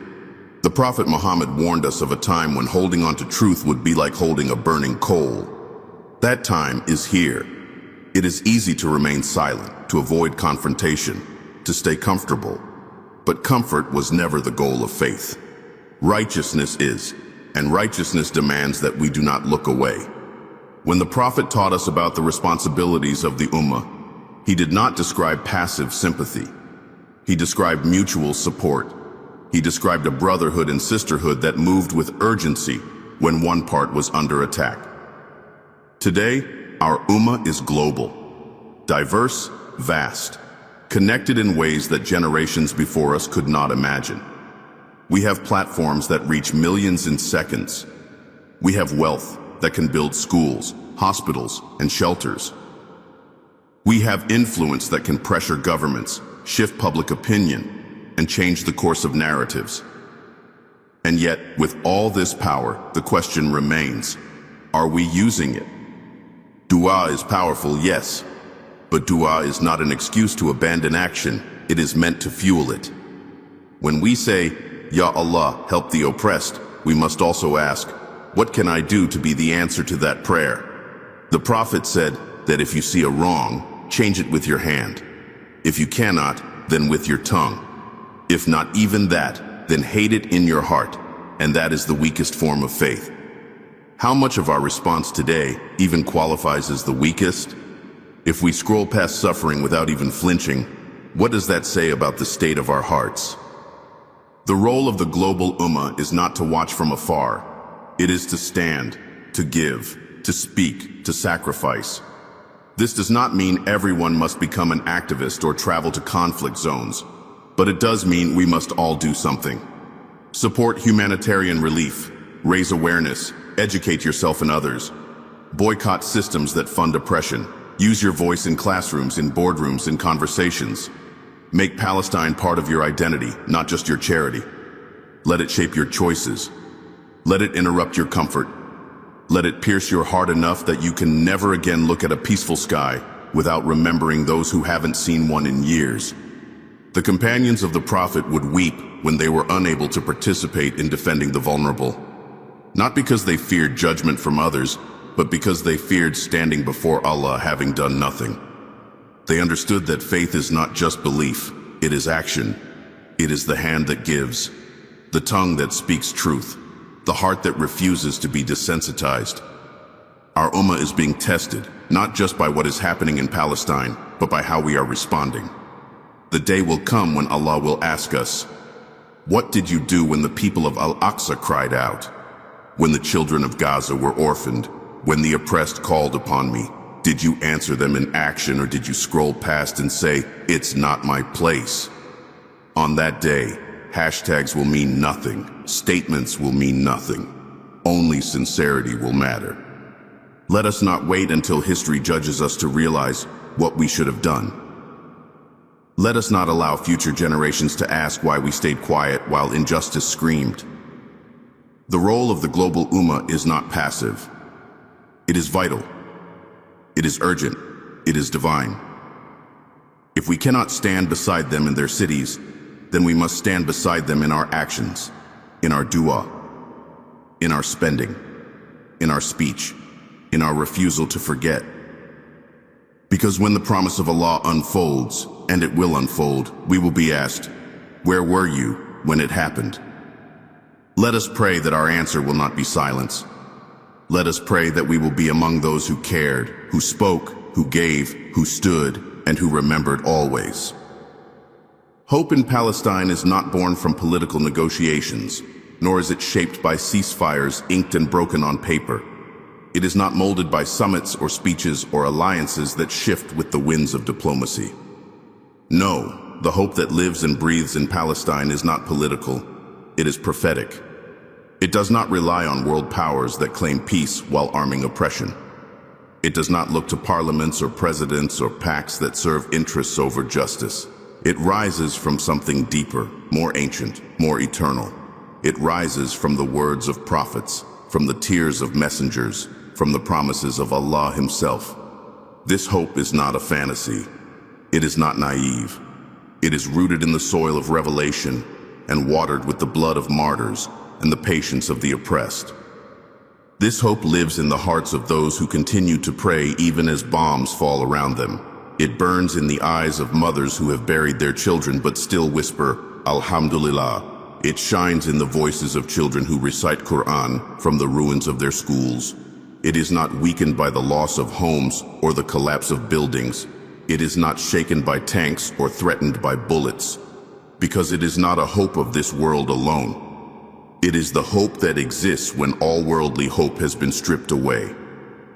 The Prophet Muhammad warned us of a time when holding on to truth would be like holding a burning coal. That time is here. It is easy to remain silent, to avoid confrontation, to stay comfortable. But comfort was never the goal of faith. Righteousness is, and righteousness demands that we do not look away. When the Prophet taught us about the responsibilities of the Ummah, he did not describe passive sympathy. He described mutual support. He described a brotherhood and sisterhood that moved with urgency when one part was under attack. Today, our Ummah is global, diverse, vast, connected in ways that generations before us could not imagine. We have platforms that reach millions in seconds. We have wealth that can build schools, hospitals, and shelters. We have influence that can pressure governments, shift public opinion, and change the course of narratives. And yet, with all this power, the question remains, are we using it? Dua is powerful, yes, but dua is not an excuse to abandon action. It is meant to fuel it. When we say, Ya Allah, help the oppressed, we must also ask, what can I do to be the answer to that prayer? The Prophet said that if you see a wrong, change it with your hand. If you cannot, then with your tongue. If not even that, then hate it in your heart, and that is the weakest form of faith. How much of our response today even qualifies as the weakest? If we scroll past suffering without even flinching, what does that say about the state of our hearts? The role of the global Ummah is not to watch from afar. It is to stand, to give, to speak, to sacrifice. This does not mean everyone must become an activist or travel to conflict zones, but it does mean we must all do something. Support humanitarian relief, raise awareness, educate yourself and others. Boycott systems that fund oppression. Use your voice in classrooms, in boardrooms, in conversations. Make Palestine part of your identity, not just your charity. Let it shape your choices. Let it interrupt your comfort. Let it pierce your heart enough that you can never again look at a peaceful sky without remembering those who haven't seen one in years. The companions of the Prophet would weep when they were unable to participate in defending the vulnerable. Not because they feared judgment from others, but because they feared standing before Allah having done nothing. They understood that faith is not just belief, it is action. It is the hand that gives, the tongue that speaks truth, the heart that refuses to be desensitized. Our Ummah is being tested, not just by what is happening in Palestine, but by how we are responding. The day will come when Allah will ask us, what did you do when the people of Al-Aqsa cried out? When the children of Gaza were orphaned? When the oppressed called upon me? Did you answer them in action, or did you scroll past and say, it's not my place? On that day, hashtags will mean nothing. Statements will mean nothing. Only sincerity will matter. Let us not wait until history judges us to realize what we should have done. Let us not allow future generations to ask why we stayed quiet while injustice screamed. The role of the global Ummah is not passive. It is vital. It is urgent. It is divine. If we cannot stand beside them in their cities, then we must stand beside them in our actions, in our dua, in our spending, in our speech, in our refusal to forget. Because when the promise of Allah unfolds, and it will unfold, we will be asked, where were you when it happened? Let us pray that our answer will not be silence. Let us pray that we will be among those who cared, who spoke, who gave, who stood, and who remembered always. Hope in Palestine is not born from political negotiations, nor is it shaped by ceasefires inked and broken on paper. It is not molded by summits or speeches or alliances that shift with the winds of diplomacy. No, the hope that lives and breathes in Palestine is not political. It is prophetic. It does not rely on world powers that claim peace while arming oppression. It does not look to parliaments or presidents or pacts that serve interests over justice. It rises from something deeper, more ancient, more eternal. It rises from the words of prophets, from the tears of messengers, from the promises of Allah Himself. This hope is not a fantasy. It is not naive. It is rooted in the soil of revelation and watered with the blood of martyrs and the patience of the oppressed. This hope lives in the hearts of those who continue to pray even as bombs fall around them. It burns in the eyes of mothers who have buried their children but still whisper, Alhamdulillah. It shines in the voices of children who recite Qur'an from the ruins of their schools. It is not weakened by the loss of homes or the collapse of buildings. It is not shaken by tanks or threatened by bullets, because it is not a hope of this world alone. It is the hope that exists when all worldly hope has been stripped away.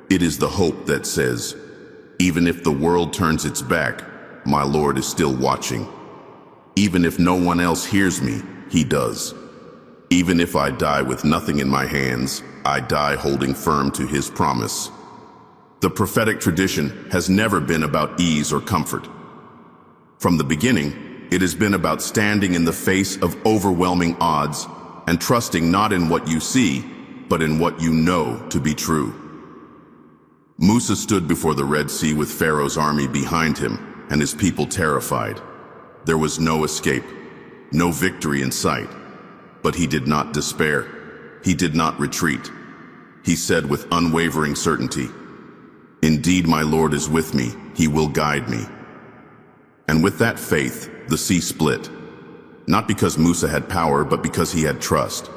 It is the hope that says, even if the world turns its back, my Lord is still watching. Even if no one else hears me, He does. Even if I die with nothing in my hands, I die holding firm to His promise. The prophetic tradition has never been about ease or comfort. From the beginning, it has been about standing in the face of overwhelming odds and trusting not in what you see, but in what you know to be true. Musa stood before the Red Sea with Pharaoh's army behind him and his people terrified. There was no escape, no victory in sight, but he did not despair. He did not retreat. He said with unwavering certainty, "Indeed, my Lord is with me. He will guide me." And with that faith, the sea split. Not because Musa had power, but because he had trust.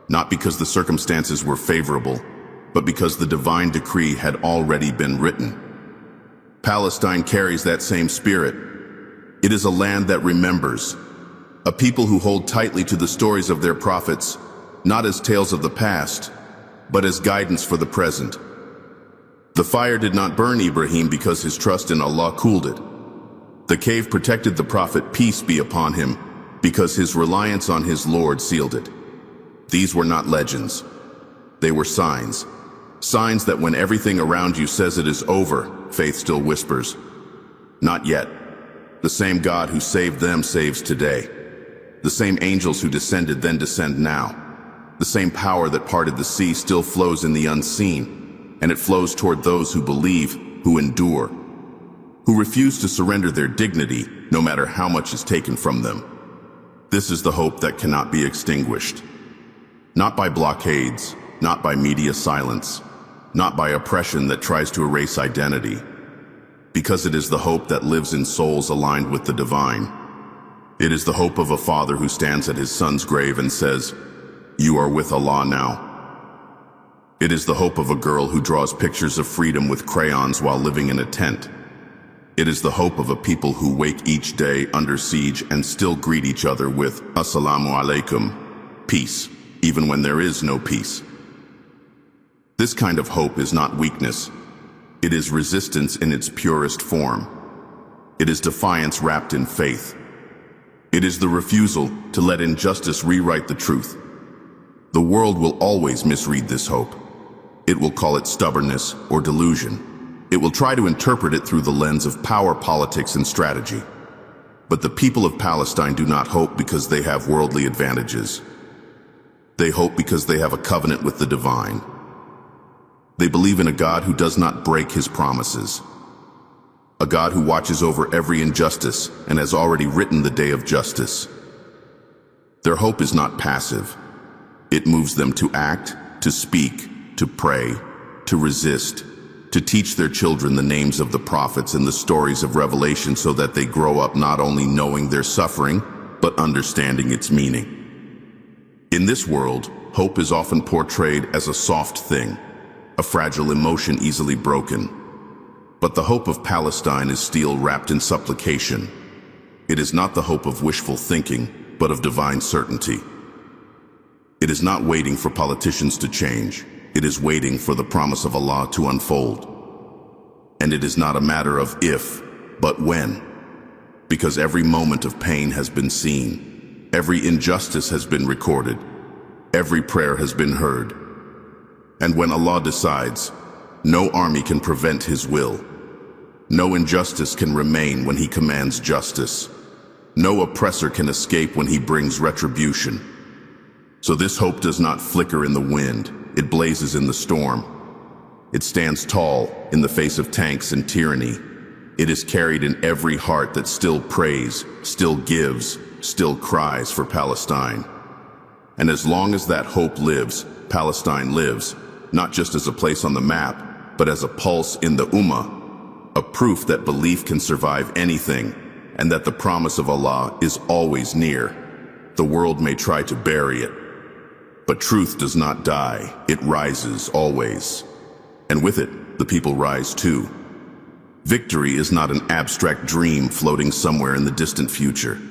Not because the circumstances were favorable, but because the divine decree had already been written. Palestine carries that same spirit. It is a land that remembers, a people who hold tightly to the stories of their prophets, not as tales of the past, but as guidance for the present. The fire did not burn Ibrahim because his trust in Allah cooled it. The cave protected the prophet, peace be upon him, because his reliance on his Lord sealed it. These were not legends. They were signs. Signs that when everything around you says it is over, faith still whispers, "Not yet." The same God who saved them saves today. The same angels who descended then descend now. The same power that parted the sea still flows in the unseen, and it flows toward those who believe, who endure, who refuse to surrender their dignity no matter how much is taken from them. This is the hope that cannot be extinguished. Not by blockades, not by media silence, not by oppression that tries to erase identity, because it is the hope that lives in souls aligned with the divine. It is the hope of a father who stands at his son's grave and says, "You are with Allah now." It is the hope of a girl who draws pictures of freedom with crayons while living in a tent. It is the hope of a people who wake each day under siege and still greet each other with "Assalamu alaikum," peace, even when there is no peace. This kind of hope is not weakness. It is resistance in its purest form. It is defiance wrapped in faith. It is the refusal to let injustice rewrite the truth. The world will always misread this hope. It will call it stubbornness or delusion. It will try to interpret it through the lens of power, politics, and strategy. But the people of Palestine do not hope because they have worldly advantages. They hope because they have a covenant with the divine. They believe in a God who does not break his promises. A God who watches over every injustice and has already written the day of justice. Their hope is not passive. It moves them to act, to speak, to pray, to resist, to teach their children the names of the prophets and the stories of Revelation so that they grow up not only knowing their suffering, but understanding its meaning. In this world, hope is often portrayed as a soft thing, a fragile emotion easily broken. But the hope of Palestine is steel wrapped in supplication. It is not the hope of wishful thinking, but of divine certainty. It is not waiting for politicians to change. It is waiting for the promise of Allah to unfold. And it is not a matter of if, but when. Because every moment of pain has been seen. Every injustice has been recorded. Every prayer has been heard. And when Allah decides, no army can prevent His will. No injustice can remain when He commands justice. No oppressor can escape when He brings retribution. So this hope does not flicker in the wind, it blazes in the storm. It stands tall in the face of tanks and tyranny. It is carried in every heart that still prays, still gives, still cries for Palestine. And as long as that hope lives, Palestine lives, not just as a place on the map, but as a pulse in the Ummah, a proof that belief can survive anything, and that the promise of Allah is always near. The world may try to bury it, but truth does not die, it rises always. And with it, the people rise too. Victory is not an abstract dream floating somewhere in the distant future.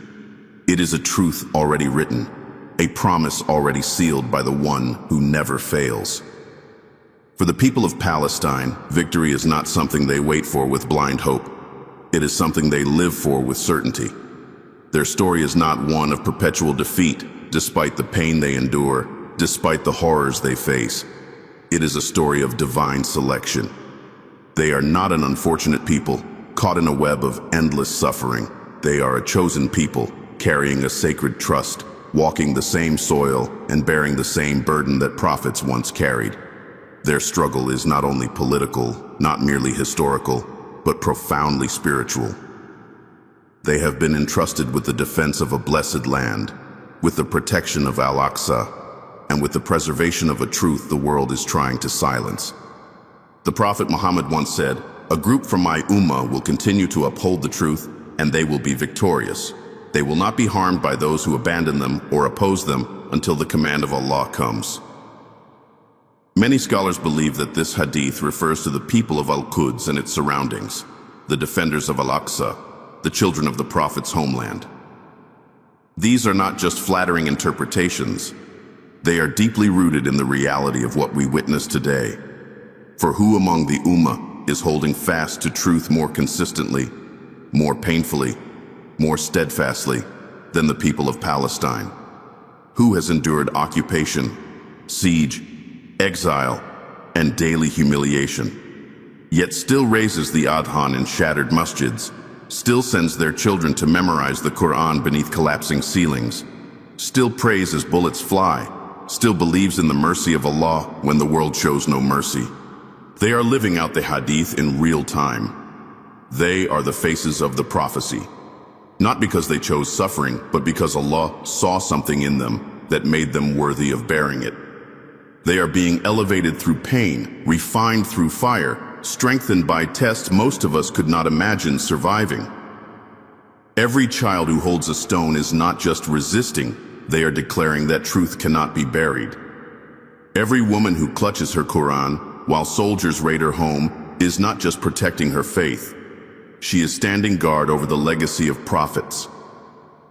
It is a truth already written, a promise already sealed by the one who never fails. For the people of Palestine, victory is not something they wait for with blind hope. It is something they live for with certainty. Their story is not one of perpetual defeat, despite the pain they endure, despite the horrors they face. It is a story of divine selection. They are not an unfortunate people, caught in a web of endless suffering. They are a chosen people, carrying a sacred trust, walking the same soil and bearing the same burden that prophets once carried. Their struggle is not only political, not merely historical, but profoundly spiritual. They have been entrusted with the defense of a blessed land, with the protection of Al-Aqsa, and with the preservation of a truth the world is trying to silence. The Prophet Muhammad once said, "A group from my Ummah will continue to uphold the truth, and they will be victorious. They will not be harmed by those who abandon them or oppose them until the command of Allah comes." Many scholars believe that this hadith refers to the people of Al-Quds and its surroundings, the defenders of Al-Aqsa, the children of the Prophet's homeland. These are not just flattering interpretations. They are deeply rooted in the reality of what we witness today. For who among the Ummah is holding fast to truth more consistently, more painfully, more steadfastly than the people of Palestine? Who has endured occupation, siege, exile, and daily humiliation, yet still raises the adhan in shattered masjids, still sends their children to memorize the Qur'an beneath collapsing ceilings, still prays as bullets fly, still believes in the mercy of Allah when the world shows no mercy? They are living out the Hadith in real time. They are the faces of the prophecy, not because they chose suffering, but because Allah saw something in them that made them worthy of bearing it. They are being elevated through pain, refined through fire, strengthened by tests most of us could not imagine surviving. Every child who holds a stone is not just resisting, they are declaring that truth cannot be buried. Every woman who clutches her Qur'an while soldiers raid her home is not just protecting her faith. She is standing guard over the legacy of prophets.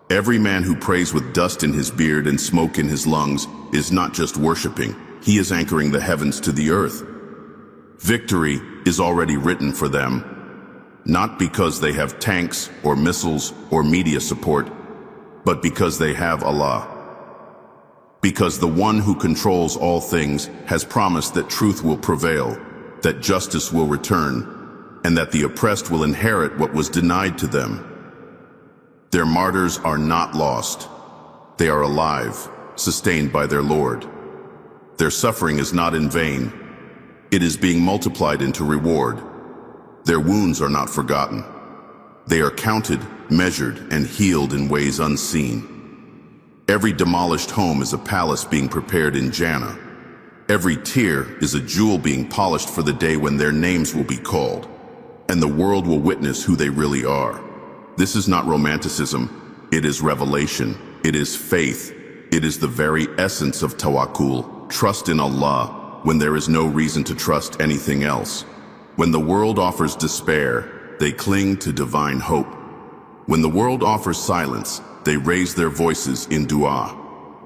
Every man who prays with dust in his beard and smoke in his lungs is not just worshiping, he is anchoring the heavens to the earth. Victory is already written for them, not because they have tanks or missiles or media support, but because they have Allah. Because the one who controls all things has promised that truth will prevail, that justice will return, and that the oppressed will inherit what was denied to them. Their martyrs are not lost. They are alive, sustained by their Lord. Their suffering is not in vain. It is being multiplied into reward. Their wounds are not forgotten. They are counted, measured, and healed in ways unseen. Every demolished home is a palace being prepared in Jannah. Every tear is a jewel being polished for the day when their names will be called, and the world will witness who they really are. This is not romanticism, it is revelation, it is faith, it is the very essence of tawakkul, trust in Allah, when there is no reason to trust anything else. When the world offers despair, they cling to divine hope. When the world offers silence, they raise their voices in dua.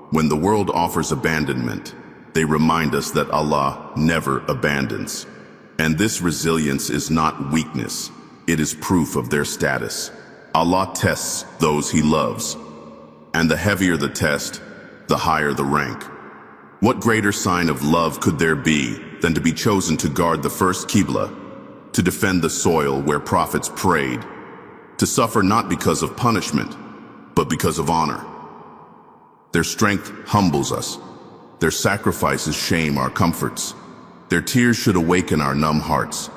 When the world offers abandonment, they remind us that Allah never abandons. And this resilience is not weakness, it is proof of their status. Allah tests those He loves, and the heavier the test, the higher the rank. What greater sign of love could there be than to be chosen to guard the first Qibla, to defend the soil where prophets prayed, to suffer not because of punishment, but because of honor? Their strength humbles us. Their sacrifices shame our comforts. Their tears should awaken our numb hearts.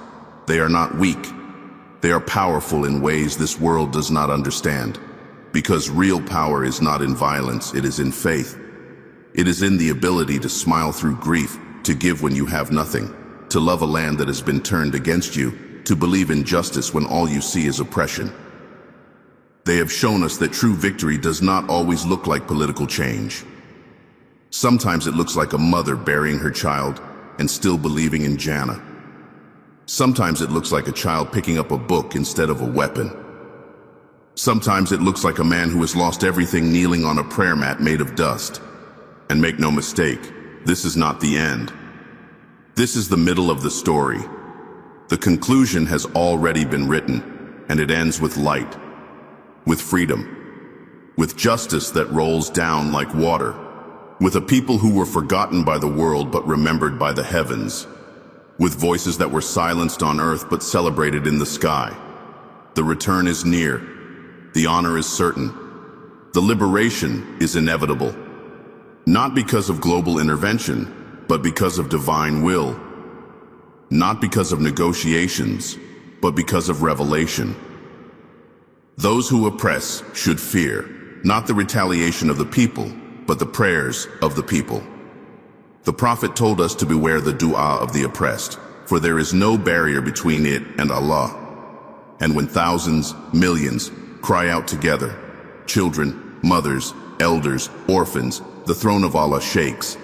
They are not weak. They are powerful in ways this world does not understand. Because real power is not in violence, it is in faith. It is in the ability to smile through grief, to give when you have nothing, to love a land that has been turned against you, to believe in justice when all you see is oppression. They have shown us that true victory does not always look like political change. Sometimes it looks like a mother burying her child and still believing in Jannah. Sometimes it looks like a child picking up a book instead of a weapon. Sometimes it looks like a man who has lost everything kneeling on a prayer mat made of dust. And make no mistake, this is not the end. This is the middle of the story. The conclusion has already been written, and it ends with light, with freedom, with justice that rolls down like water, with a people who were forgotten by the world but remembered by the heavens, with voices that were silenced on earth but celebrated in the sky. The return is near. The honor is certain. The liberation is inevitable. Not because of global intervention, but because of divine will. Not because of negotiations, but because of revelation. Those who oppress should fear, not the retaliation of the people, but the prayers of the people. The Prophet told us to beware the dua of the oppressed, for there is no barrier between it and Allah. And when thousands, millions, cry out together, children, mothers, elders, orphans, the throne of Allah shakes.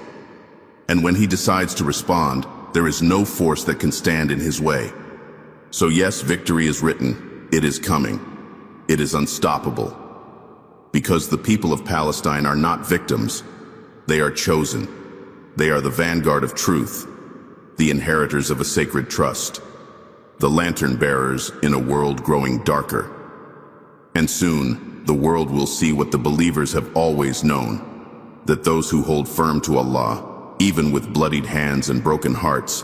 And when He decides to respond, there is no force that can stand in His way. So yes, victory is written. It is coming. It is unstoppable. Because the people of Palestine are not victims. They are chosen. They are the vanguard of truth, the inheritors of a sacred trust, the lantern bearers in a world growing darker. And soon, the world will see what the believers have always known, that those who hold firm to Allah, even with bloodied hands and broken hearts,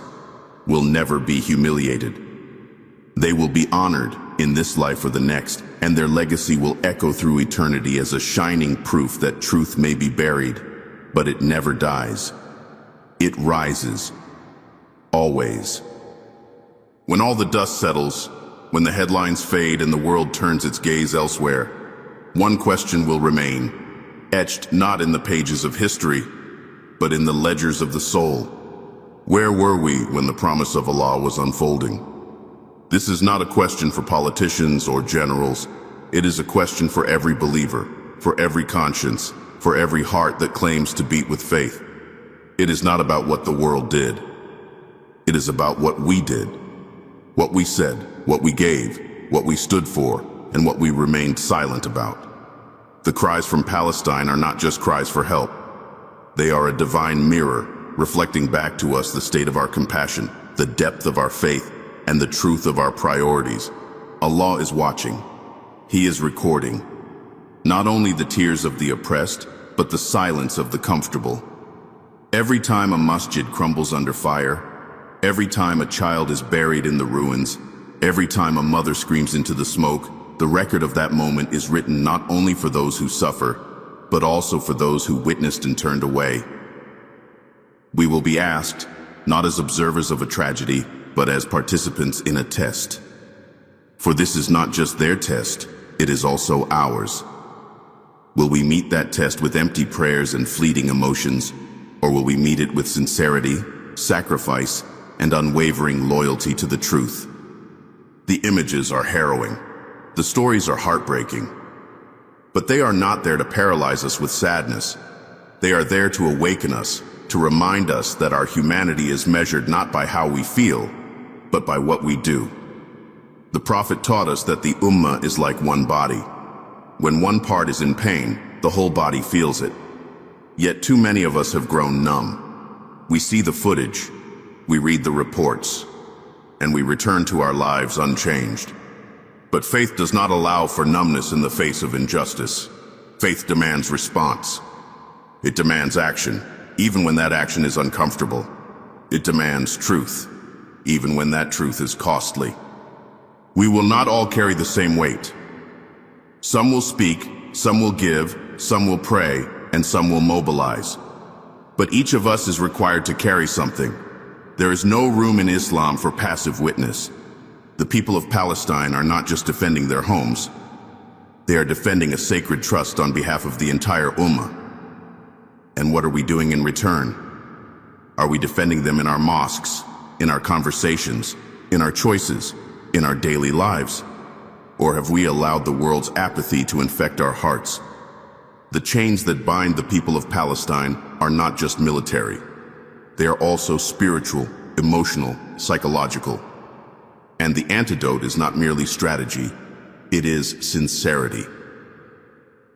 will never be humiliated. They will be honored in this life or the next, and their legacy will echo through eternity as a shining proof that truth may be buried, but it never dies. It rises, always. When all the dust settles, when the headlines fade and the world turns its gaze elsewhere, one question will remain, etched not in the pages of history, but in the ledgers of the soul. Where were we when the promise of Allah was unfolding? This is not a question for politicians or generals. It is a question for every believer, for every conscience, for every heart that claims to beat with faith. It is not about what the world did. It is about what we did, what we said, what we gave, what we stood for, and what we remained silent about. The cries from Palestine are not just cries for help. They are a divine mirror, reflecting back to us the state of our compassion, the depth of our faith, and the truth of our priorities. Allah is watching. He is recording. Not only the tears of the oppressed, but the silence of the comfortable. Every time a masjid crumbles under fire, every time a child is buried in the ruins, every time a mother screams into the smoke, the record of that moment is written not only for those who suffer, but also for those who witnessed and turned away. We will be asked, not as observers of a tragedy, but as participants in a test. For this is not just their test, it is also ours. Will we meet that test with empty prayers and fleeting emotions, or will we meet it with sincerity, sacrifice, and unwavering loyalty to the truth? The images are harrowing. The stories are heartbreaking. But they are not there to paralyze us with sadness. They are there to awaken us, to remind us that our humanity is measured not by how we feel, but by what we do. The Prophet taught us that the Ummah is like one body. When one part is in pain, the whole body feels it. Yet too many of us have grown numb. We see the footage, we read the reports, and we return to our lives unchanged. But faith does not allow for numbness in the face of injustice. Faith demands response. It demands action, even when that action is uncomfortable. It demands truth, even when that truth is costly. We will not all carry the same weight. Some will speak, some will give, some will pray, and some will mobilize. But each of us is required to carry something. There is no room in Islam for passive witness. The people of Palestine are not just defending their homes. They are defending a sacred trust on behalf of the entire Ummah. And what are we doing in return? Are we defending them in our mosques, in our conversations, in our choices, in our daily lives? Or have we allowed the world's apathy to infect our hearts? The chains that bind the people of Palestine are not just military. They are also spiritual, emotional, psychological. And the antidote is not merely strategy, it is sincerity.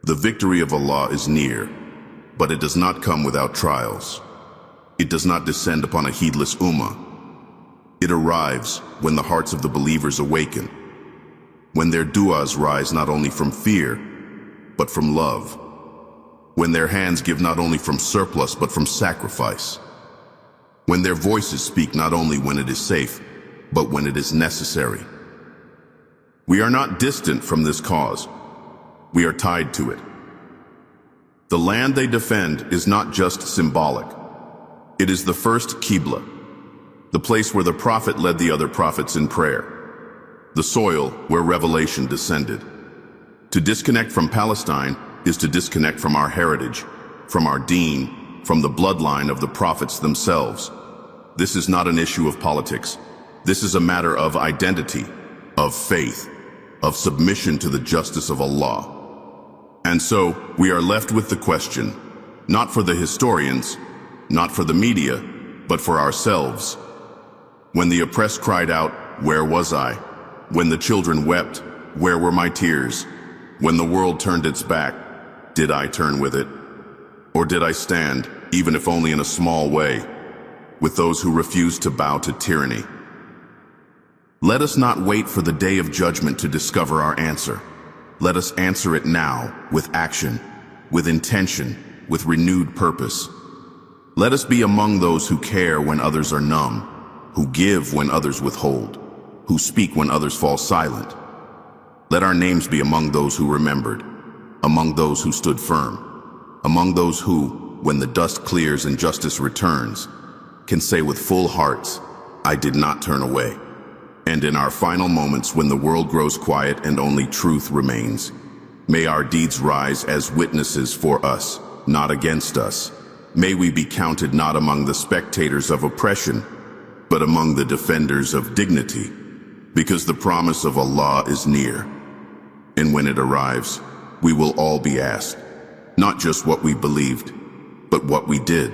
The victory of Allah is near, but it does not come without trials. It does not descend upon a heedless Ummah. It arrives when the hearts of the believers awaken, when their du'as rise not only from fear, but from love, when their hands give not only from surplus, but from sacrifice, when their voices speak not only when it is safe, but when it is necessary. We are not distant from this cause. We are tied to it. The land they defend is not just symbolic. It is the first Qibla, the place where the Prophet led the other prophets in prayer, the soil where revelation descended. To disconnect from Palestine is to disconnect from our heritage, from our deen, from the bloodline of the prophets themselves. This is not an issue of politics. This is a matter of identity, of faith, of submission to the justice of Allah. And so, we are left with the question, not for the historians, not for the media, but for ourselves. When the oppressed cried out, "Where was I?" When the children wept, "Where were my tears?" When the world turned its back, did I turn with it? Or did I stand, even if only in a small way, with those who refused to bow to tyranny? Let us not wait for the day of judgment to discover our answer. Let us answer it now, with action, with intention, with renewed purpose. Let us be among those who care when others are numb, who give when others withhold, who speak when others fall silent. Let our names be among those who remembered, among those who stood firm, among those who, when the dust clears and justice returns, can say with full hearts, "I did not turn away." And in our final moments, when the world grows quiet and only truth remains, may our deeds rise as witnesses for us, not against us. May we be counted not among the spectators of oppression, but among the defenders of dignity, because the promise of Allah is near. And when it arrives, we will all be asked, not just what we believed, but what we did.